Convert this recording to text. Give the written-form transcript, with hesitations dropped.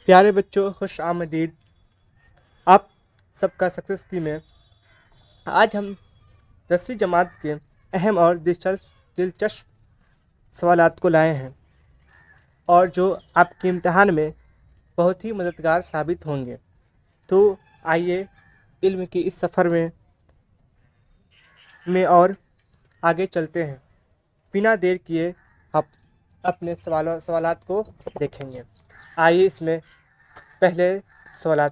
प्यारे बच्चों, खुश आमदीद। आप सबका सक्सेस की में आज हम 10वीं जमात के अहम और दिलचस्प सवालात को लाए हैं और जो आपके इम्तिहान में बहुत ही मददगार साबित होंगे। तो आइए इल्म की इस सफ़र में और आगे चलते हैं। बिना देर किए आप अपने सवालात को देखेंगे। आइए इसमें पहले सवालात